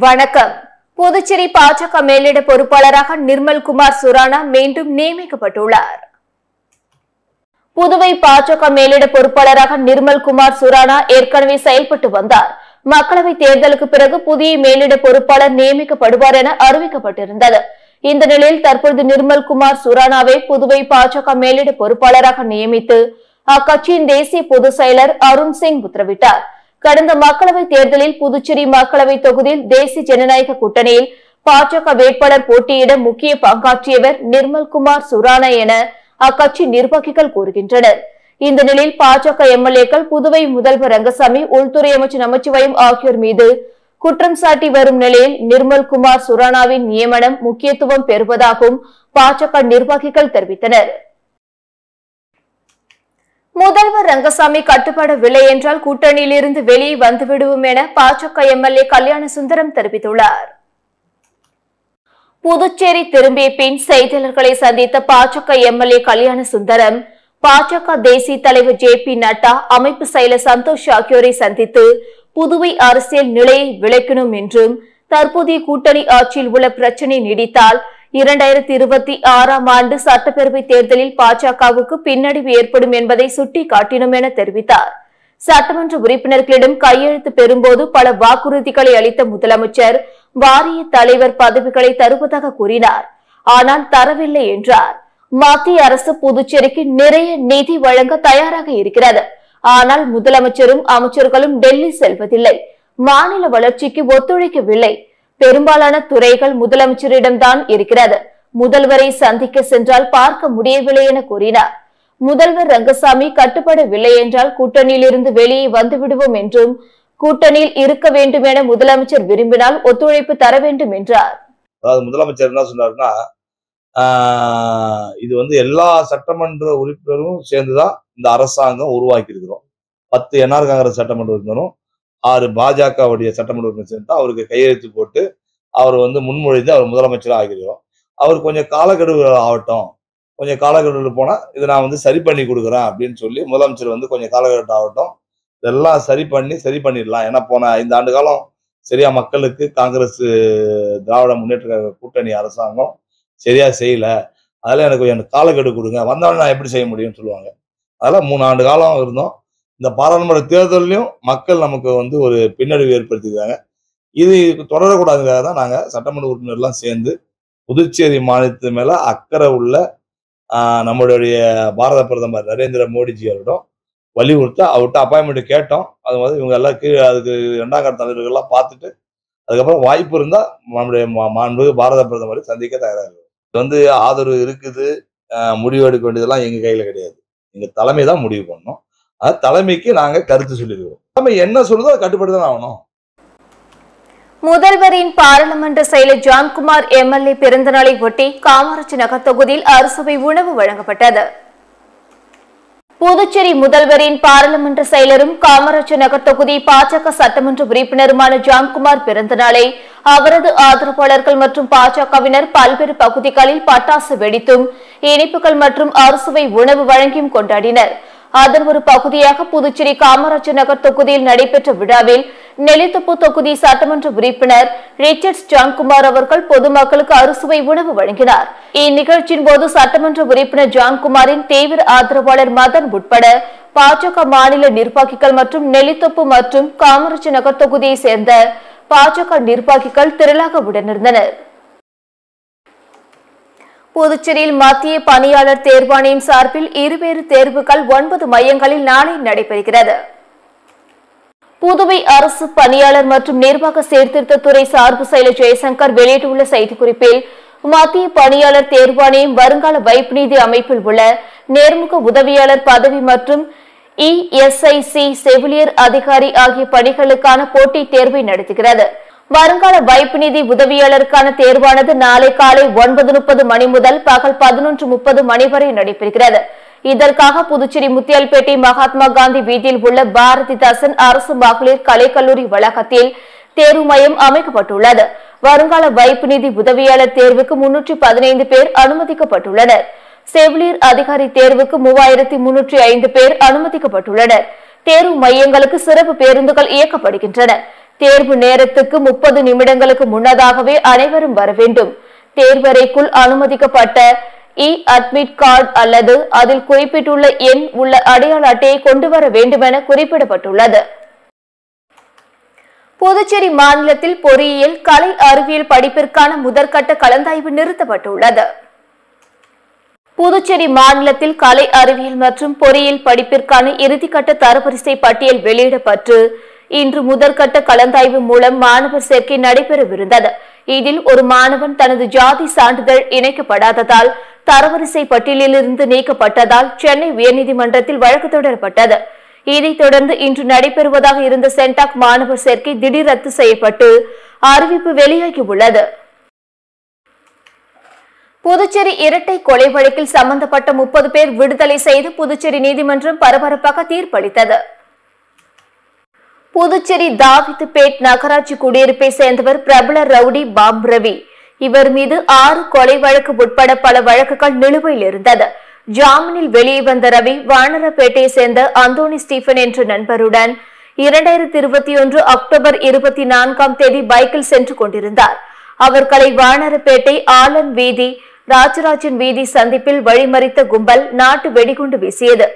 வணக்கம். புதுச்சேரி பாஜக மேலிட பொறுப்பாளராக நிர்மல்குமார் சுரானா மீண்டும் நியமிக்கப்பட்டுள்ளார். புதுவை பாஜக மேலிட பொறுப்பாளராக நிர்மல்குமார் சுரானா ஏற்கனவே செயல்பட்டு வந்தார். மக்களவை தேர்தலுக்கு பிறகு புதிய மேலிட பொறுப்பாளர் நியமிக்கப்படுவார் என அறிவிக்கப்பட்டிருந்தது. இந்த நிலையில் தற்போது நிர்மல்குமார் சுரானாவை புதுவை பாஜக மேலிட பொறுப்பாளராக நியமித்து அக்கட்சியின் தேசிய பொதுச் செயலர் அருண் சிங் உத்தரவிட்டார். கடந்த மக்களவை தேர்தலில் புதுச்சேரி மக்களவை தொகுதியில் தேசிய ஜனநாயக கூட்டணியில் பாஜக வேட்பாளர் போட்டியிட முக்கிய பங்காற்றியவர் நிர்மல்குமார் சுரானா என அக்கட்சி நிர்வாகிகள் கூறுகின்றனர். இந்த நிலையில் பாஜக எம்எல்ஏக்கள் புதுவை முதல்வர் ரங்கசாமி, உள்துறை அமைச்சர் நமச்சிவாயம் ஆகியோர் மீது குற்றம் சாட்டி வரும் நிலையில் நிர்மல்குமார் சுரானாவின் நியமனம் முக்கியத்துவம் பெறுவதாகவும் பாஜக நிர்வாகிகள் தெரிவித்தனர். முதல்வர் ரங்கசாமி கட்டுப்படவில்லை என்றால் கூட்டணியிலிருந்து வெளியே வந்துவிடுவோம் என பாஜக எம்எல்ஏ கல்யாண சுந்தரம் தெரிவித்துள்ளார். புதுச்சேரி திரும்பிய பின் செய்தியாளர்களை சந்தித்த பாஜக எம்எல்ஏ கல்யாண சுந்தரம், பாஜக தேசிய தலைவர் ஜே.பி. நட்டா, அமைப்பு செயலர் சந்தோஷ் ஆகியோரை சந்தித்து புதுவை அரசியல் நிலையை விளக்கணும் என்றும், தற்போதைய கூட்டணி ஆட்சியில் உள்ள பிரச்சினை நீடித்தால் 2026ஆம் ஆண்டு சட்டப்பேரவை தேர்தலில் பாஜகவுக்கு பின்னடைவு ஏற்படும் என்பதை சுட்டிக்காட்டினோம் என தெரிவித்தார். சட்டமன்ற உறுப்பினர்களிடம் கையெழுத்து பெறும்போது பல வாக்குறுதிகளை அளித்த முதலமைச்சர் வாரிய தலைவர் பதவிகளை தருவதாக கூறினார். ஆனால் தரவில்லை என்றார். மத்திய அரசு புதுச்சேரிக்கு நிறைய நிதி வழங்க தயாராக இருக்கிறது. ஆனால் முதலமைச்சரும் அமைச்சர்களும் டெல்லி செல்வதில்லை. மாநில வளர்ச்சிக்கு ஒத்துழைக்கவில்லை. பெரும்பாலான துறைகள் முதலமைச்சரிடம்தான் இருக்கிறது. முதல்வரை சந்திக்க சென்றால் பார்க்க முடியவில்லை என கூறினார். முதல்வர் ரங்கசாமி கட்டுப்படவில்லை என்றால் கூட்டணியிலிருந்து வெளியே வந்துவிடுவோம் என்றும், கூட்டணியில் இருக்க வேண்டும் என முதலமைச்சர் விரும்பினால் ஒத்துழைப்பு தர வேண்டும் என்றார். அதாவது முதலமைச்சர் என்ன சொன்னாருன்னா, இது எல்லா சட்டமன்ற உறுப்பினரும் சேர்ந்துதான் இந்த அரசாங்கம் உருவாக்கி இருக்கிறோம். 10 என்ஆர் காங்கிரஸ் சட்டமன்ற உறுப்பினரும் 6 பாஜகவுடைய சட்டமன்ற உறுப்பினர் சேர்ந்து அவருக்கு கையெழுத்து போட்டு அவர் முன்மொழிந்து அவர் முதலமைச்சராக ஆகிறோம். அவர் கொஞ்சம் காலக்கெடு ஆகட்டும், கொஞ்சம் காலக்கெடு போனா இதை நான் சரி பண்ணி கொடுக்குறேன் அப்படின்னு சொல்லி முதலமைச்சர் கொஞ்சம் காலக்கெடு ஆகட்டும், இதெல்லாம் சரி பண்ணிடலாம். ஏன்னா போன 5 ஆண்டு காலம் சரியா மக்களுக்கு காங்கிரஸ் திராவிட முன்னேற்ற கூட்டணி அரசாங்கம் சரியா செய்யல, அதெல்லாம் எனக்கு கொஞ்சம் காலக்கெடு கொடுங்க, வந்தவொடனே நான் எப்படி செய்ய முடியும்னு சொல்லுவாங்க. அதெல்லாம் 3 ஆண்டு காலம் இருந்தோம். இந்த பாராளுமன்ற தேர்தலையும் மக்கள் நமக்கு ஒரு பின்னடைவு ஏற்படுத்திக்கிறாங்க. இது தொடரக்கூடாதுக்காக தான் நாங்க சட்டமன்ற உறுப்பினர்லாம் சேர்ந்து புதுச்சேரி மாநிலத்து மேல அக்கறை உள்ள நம்மளுடைய பாரத பிரதமர் நரேந்திர மோடிஜி அவரிடம் வலியுறுத்த அவர்கிட்ட அப்பாயின்மெண்ட் கேட்டோம். அது இவங்க எல்லாம் கீழே அதுக்கு 2ஆம் கட்ட தலைவர்கள்லாம் பார்த்துட்டு அதுக்கப்புறம் வாய்ப்பு இருந்தா நம்முடைய மாண்பு பாரத பிரதமரை சந்திக்க தயாராக இருக்கு. ஆதரவு இருக்குது, முடிவு எடுக்க வேண்டியதெல்லாம் எங்க கையில கிடையாது. எங்க தலைமை தான் முடிவு பண்ணணும். தலைமைக்கு நாங்க கருத்து சொல்லிடுவோம். நம்ம என்ன சொல்றதோ அதை கட்டுப்படுத்தான் ஆகணும். முதல்வரின் பாராளுமன்ற செயலர் ஜான்குமார் எம்எல்ஏ பிறந்த நாளை ஒட்டி காமராஜ் நகர் தொகுதியில் அறுசுவை உணவு வழங்கப்பட்டது. புதுச்சேரி முதல்வரின் பாராளுமன்ற செயலரும் காமராஜ் நகர் தொகுதி பாஜக சட்டமன்ற உறுப்பினருமான ஜான்குமார் பிறந்த நாளை அவரது ஆதரவாளர்கள் மற்றும் பாஜகவினர் பல்வேறு பகுதிகளில் பட்டாசு வெடித்தும் இனிப்புகள் மற்றும் அறுசுவை உணவு வழங்கியும் கொண்டாடினர். அதன் ஒரு பகுதியாக புதுச்சேரி காமராஜ் நகர் தொகுதியில் நடைபெற்ற விழாவில் நெல்லித்தோப்பு தொகுதி சட்டமன்ற உறுப்பினர் ரிச்சர்ட்ஸ் ஜான்குமார் அவர்கள் பொதுமக்களுக்கு அறுசுவை உணவு வழங்கினார். இந்நிகழ்ச்சியின் போது சட்டமன்ற உறுப்பினர் ஜான்குமாரின் தீவிர ஆதரவாளர் மதன் உட்பட பாஜக மாநில நிர்வாகிகள் மற்றும் நெல்லித்தோப்பு மற்றும் காமராஜ் நகர் தொகுதியை சேர்ந்த பாஜக நிர்வாகிகள் திரளாக உடனிருந்தனர். புதுச்சேரியில் மத்திய பணியாளர் தேர்வாணையம் சார்பில் இருவேறு தேர்வுகள் 9 மையங்களில் நாளை நடைபெறுகிறது. புதுவை அரசு பணியாளர் மற்றும் நிர்வாக சீர்திருத்தத்துறை சார்பு செயலர் ஜெயசங்கர் வெளியிட்டுள்ள செய்திக்குறிப்பில், மத்திய பணியாளர் தேர்வாணையம் வருங்கால வைப்பு நிதி அமைப்பில் உள்ள நேர்முக உதவியாளர் பதவி மற்றும் இஎஸ்ஐசி செவிலியர் அதிகாரி ஆகிய பணிகளுக்கான போட்டித் தேர்வை நடத்துகிறது. வருங்கால வைப்பு நிதி உதவியாளருக்கான தேர்வானது நாளை காலை 9:30 மணி முதல் பகல் 11:30 மணி வரை நடைபெறுகிறது. இதற்காக புதுச்சேரி முத்தியால்பேட்டை மகாத்மா காந்தி வீதியில் உள்ள பாரதிதாசன் அரசு மகளிர் கலைக்கல்லூரி வளாகத்தில் தேர்வு மையம் அமைக்கப்பட்டுள்ளது. வருங்கால வைப்பு நிதி உதவியாளர் தேர்வுக்கு 315 பேர் அனுமதிக்கப்பட்டுள்ளனர். செவிலியர் அதிகாரி தேர்வுக்கு 3305 பேர் அனுமதிக்கப்பட்டுள்ளனர். தேர்வு மையங்களுக்கு சிறப்பு பேருந்துகள் இயக்கப்படுகின்றன. தேர்வு நேரத்துக்கு 30 நிமிடங்களுக்கு முன்னதாகவே அனைவரும் வர வேண்டும். தேர்வறைக்குள் அனுமதிக்கப்பட்ட அட்மிட் கார்டு அல்லது அதில் குறிப்பிட்டுள்ள எண் உள்ள அடையாள அட்டையை கொண்டு வர வேண்டும் என குறிப்பிடப்பட்டுள்ளது. புதுச்சேரி மாநிலத்தில் பொறியியல் கலை அறிவியல் படிப்பிற்கான முதற்கட்ட கலந்தாய்வு நிறுத்தப்பட்டுள்ளது. புதுச்சேரி மாநிலத்தில் கலை அறிவியல் மற்றும் பொறியியல் படிப்பிற்கான இறுதிக்கட்ட தரவரிசை பட்டியல் வெளியிடப்பட்டு இன்று முதற்கட்ட கலந்தாய்வு மூலம் மாணவர் சேர்க்கை நடைபெறவிருந்தது. இதில் ஒரு மாணவன் தனது ஜாதி சான்றிதழ் இணைக்கப்படாததால் தரவரிசை பட்டியலிலிருந்து நீக்கப்பட்டதால் சென்னை உயர்நீதிமன்றத்தில் வழக்கு தொடரப்பட்டது. இதைத் தொடர்ந்து இன்று நடைபெறுவதாக இருந்த சென்டாக் மாணவர் சேர்க்கை திடீர் ரத்து செய்யப்பட்டு அறிவிப்பு வெளியாகியுள்ளது. புதுச்சேரி இரட்டை கொலை வழக்கில் சம்பந்தப்பட்ட 30 பேர் விடுதலை செய்து புதுச்சேரி நீதிமன்றம் பரபரப்பாக தீர்ப்பளித்தது. புதுச்சேரி தாவித்பேட் நகராட்சி குடியிருப்பை சேர்ந்தவர் பிரபல ரவுடி பாம் ரவி. இவர் மீது 6 கொலை வழக்கு உட்பட பல வழக்குகள் நிலுவையில் இருந்தது. ஜாமீனில் வெளியே வந்த ரவி வானரப்பேட்டையை சேர்ந்த அந்தோனி ஸ்டீபன் என்ற நண்பருடன் 2021 அக்டோபர் 24ஆம் தேதி பைக்கில் சென்று கொண்டிருந்தார். அவர்களை வானரப்பேட்டை ஆலன் வீதி ராஜராஜன் வீதி சந்திப்பில் வழிமறித்த கும்பல் நாட்டு வெடிகுண்டு வீசியது.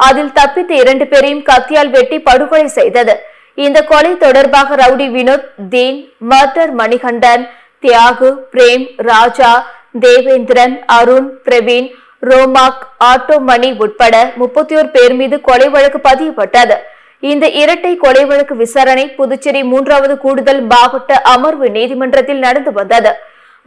அதில் தப்பித்த 2 பேரையும் கத்தியால் வெட்டி படுகொலை செய்தது. இந்த கொலை தொடர்பாக ரவுடி வினோத், தீன், மர்டர் மணிகண்டன், தியாகு, பிரேம், ராஜா, தேவேந்திரன், அருண், பிரவீன், ரோமாக், ஆட்டோ மணி உட்பட 31 பேர் மீது கொலை வழக்கு பதியப்பட்டது. இந்த இரட்டை கொலை வழக்கு விசாரணை புதுச்சேரி 3வது கூடுதல் மாவட்ட அமர்வு நீதிமன்றத்தில் நடந்து வந்தது.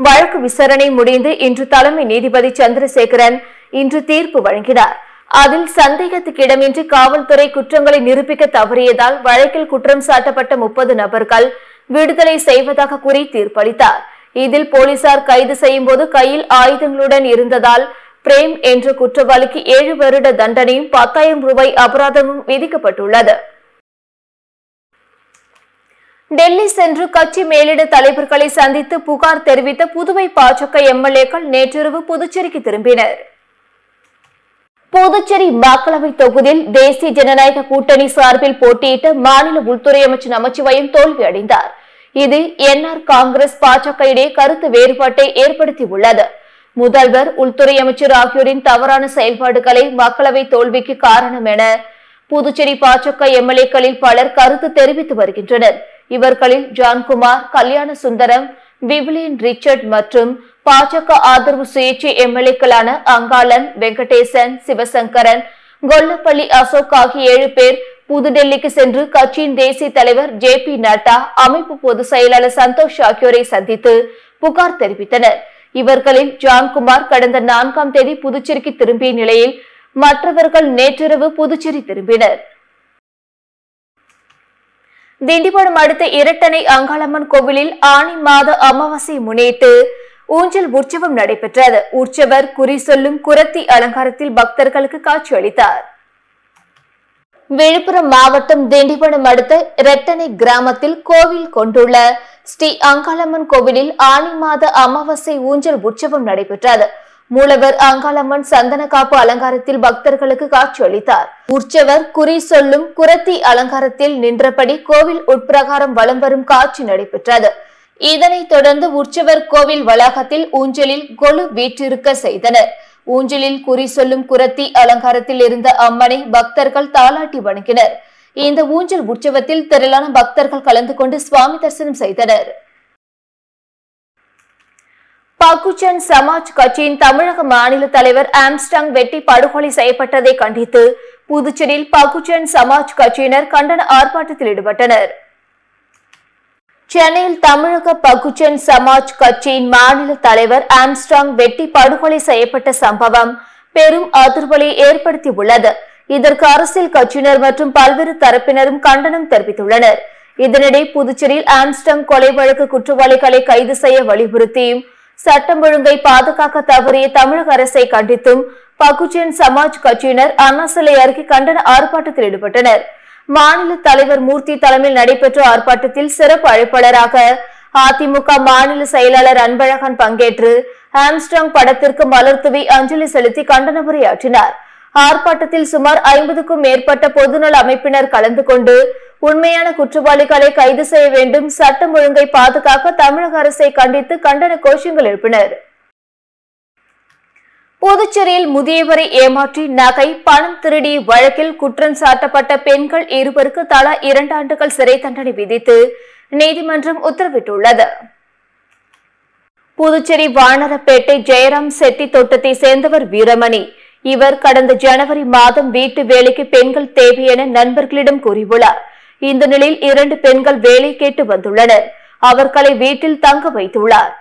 வழக்கு விசாரணை முடிந்து இன்று தலைமை நீதிபதி சந்திரசேகரன் இன்று தீர்ப்பு வழங்கினார். அதில் சந்தேகத்துக்கிடமின்றி காவல்துறை குற்றங்களை நிரூபிக்க தவறியதால் வழக்கில் குற்றம் சாட்டப்பட்ட 30 நபர்கள் விடுதலை செய்வதாக கூறி தீர்ப்பளித்தார். இதில் போலீசார் கைது செய்யும் போது கையில் ஆயுதங்களுடன் இருந்ததால் பிரேம் என்ற குற்றவாளிக்கு 7 வருட தண்டனையும் 10,000 ரூபாய் அபராதமும் விதிக்கப்பட்டுள்ளது. டெல்லி சென்று கட்சி மேலிட தலைவர்களை சந்தித்து புகார் தெரிவித்த புதுவை பாஜக எம்எல்ஏக்கள் நேற்றிரவு புதுச்சேரிக்கு திரும்பினர். புதுச்சேரி மக்களவை தொகுதியில் தேசிய ஜனநாயக கூட்டணி சார்பில் போட்டியிட்ட மாநில உள்துறை அமைச்சர் நமச்சிவாயம் தோல்வியடைந்தார். இது என்ஆர் காங்கிரஸ் பாஜக இடையே கருத்து வேறுபாட்டை ஏற்படுத்தியுள்ளது. முதல்வர், உள்துறை அமைச்சர் ஆகியோரின் தவறான செயல்பாடுகளை மக்களவை தோல்விக்கு காரணம் என புதுச்சேரி பாஜக எம்எல்ஏக்களில் பலர் கருத்து தெரிவித்து வருகின்றனர். இவர்களில் ஜான்குமார், கல்யாண சுந்தரம், விவிலியன் ரிச்சர்ட் மற்றும் பாஜக ஆதரவு சுயேட்சை எம்எல்ஏக்களான அங்காளன், வெங்கடேசன், சிவசங்கரன், கொல்லப்பள்ளி அசோக் ஆகிய 7 பேர் புதுடெல்லிக்கு சென்று கட்சியின் தேசிய தலைவர் JP நட்டா, அமைப்பு பொதுச் செயலாளர் சந்தோஷ் ஆகியோரை சந்தித்து புகார் தெரிவித்தனர். இவர்களில் ஜான்குமார் கடந்த 4ஆம் தேதி புதுச்சேரிக்கு திரும்பிய நிலையில் மற்றவர்கள் நேற்றிரவு புதுச்சேரி திரும்பினர். திண்டிவனம் அடுத்த இரட்டனை அங்காளம்மன் கோவிலில் ஆனி மாத அமாவாசை முன்னிட்டு ஊஞ்சல் உற்சவம் நடைபெற்றது. உற்சவர் குறி சொல்லும் குரத்தி அலங்காரத்தில் பக்தர்களுக்கு காட்சியளித்தார். விழுப்புரம் மாவட்டம் திண்டிவனம் அடுத்த இரட்டனை கிராமத்தில் கோவில் கொண்டுள்ள ஸ்ரீ அங்காளம்மன் கோவிலில் ஆனி மாத அமாவாசை ஊஞ்சல் உற்சவம் நடைபெற்றது. மூலவர் அங்காளம்மன் சந்தன காப்பு அலங்காரத்தில் பக்தர்களுக்கு காட்சியளித்தார். உற்சவர் குறி சொல்லும் குரத்தி அலங்காரத்தில் நின்றபடி கோவில் உட்பிரகாரம் வலம் வரும் காட்சி நடைபெற்றது. இதனைத் தொடர்ந்து உற்சவர் கோவில் வளாகத்தில் ஊஞ்சலில் கொலு வீற்றிருக்க செய்தனர். ஊஞ்சலில் குறி சொல்லும் குரத்தி அலங்காரத்தில் இருந்த அம்மனை பக்தர்கள் தாலாட்டி வணங்கினர். இந்த ஊஞ்சல் உற்சவத்தில் திரளான பக்தர்கள் கலந்து கொண்டு சுவாமி தரிசனம் செய்தனர். பகுஜன் சமாஜ் கட்சியின் தமிழக மாநில தலைவர் ஆம்ஸ்டாங் வெட்டி படுகொலை செய்யப்பட்டதை கண்டித்து புதுச்சேரியில் பகுஜன் சமாஜ் கட்சியினர் கண்டன ஆர்ப்பாட்டத்தில் ஈடுபட்டனர். சென்னையில் தமிழக பகுஜன் சமாஜ் கட்சியின் மாநில தலைவர் ஆம்ஸ்டாங் வெட்டி படுகொலை செய்யப்பட்ட சம்பவம் பெரும் அதிர்வலை ஏற்படுத்தியுள்ளது. இதற்கு அரசியல் கட்சியினர் மற்றும் பல்வேறு தரப்பினரும் கண்டனம் தெரிவித்துள்ளனர். இதனிடையே புதுச்சேரியில் ஆம்ஸ்டாங் கொலை வழக்கு குற்றவாளிகளை கைது செய்ய வலியுறுத்தியும் சட்டம் ஒழுங்கை பாதுகாக்க தவறிய தமிழக அரசை கண்டித்தும் பகுஜன் சமாஜ் கட்சியினர் அண்ணா சிலை அருகே கண்டன ஆர்ப்பாட்டத்தில் ஈடுபட்டனர். மாநில தலைவர் மூர்த்தி தலைமையில் நடைபெற்ற ஆர்ப்பாட்டத்தில் சிறப்பு அழைப்பாளராக அதிமுக மாநில செயலாளர் அன்பழகன் பங்கேற்று ஆம்ஸ்டாங் படத்திற்கு மலர் தூவி அஞ்சலி செலுத்தி கண்டன உரையாற்றினார். ஆர்ப்பாட்டத்தில் சுமார் 50க்கும் மேற்பட்ட பொதுநல அமைப்பினர் கலந்து கொண்டு உண்மையான குற்றவாளிகளை கைது செய்ய வேண்டும், சட்டம் ஒழுங்கை பாதுகாக்க தமிழக அரசை கண்டித்து கண்டன கோஷங்கள் எழுப்பினர். புதுச்சேரியில் முதியவரை ஏமாற்றி நகை, பணம் திருடிய வழக்கில் குற்றம் சாட்டப்பட்ட பெண்கள் இருவருக்கு தலா 2 ஆண்டுகள் சிறை தண்டனை விதித்து நீதிமன்றம் உத்தரவிட்டுள்ளது. புதுச்சேரி வானரப்பேட்டை ஜெயராம் செட்டி தோட்டத்தை சேர்ந்தவர் வீரமணி. இவர் கடந்த ஜனவரி மாதம் வீட்டு வேலைக்கு பெண்கள் தேவை என நண்பர்களிடம் கூறியுள்ளார். இந்த நிலையில் 2 பெண்கள் வேலை கேட்டு வந்துள்ளனர். அவர்களை வீட்டில் தங்க வைத்துள்ளார்.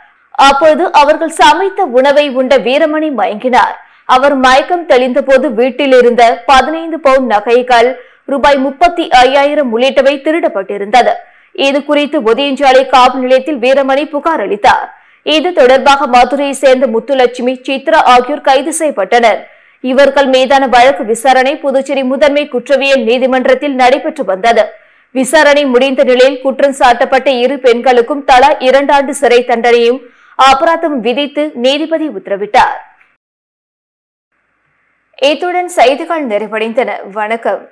அப்போது அவர்கள் சமைத்த உணவை உண்ட வீரமணி மயங்கினார். அவர் மயக்கம் தெளிந்த போது வீட்டில் இருந்த 15 பவுன் நகைகள், ரூபாய் 35,000 உள்ளிட்டவை திருடப்பட்டிருந்தது. இது குறித்து ஒதியஞ்சாலை காவல் நிலையத்தில் வீரமணி புகார் அளித்தார். இது தொடர்பாக மதுரையை சேர்ந்த முத்துலட்சுமி, சித்ரா ஆகியோர் கைது செய்யப்பட்டனர். இவர்கள் மீதான வழக்கு விசாரணை புதுச்சேரி முதன்மை குற்றவியல் நீதிமன்றத்தில் நடைபெற்று வந்தது. விசாரணை முடிந்த நிலையில் குற்றம் சாட்டப்பட்ட 2 பெண்களுக்கும் தலா 2 ஆண்டு சிறை தண்டனையும் அபராதம் விதித்து நீதிபதி உத்தரவிட்டார். இத்துடன் செய்திகள் நிறைவடைந்தன. வணக்கம்.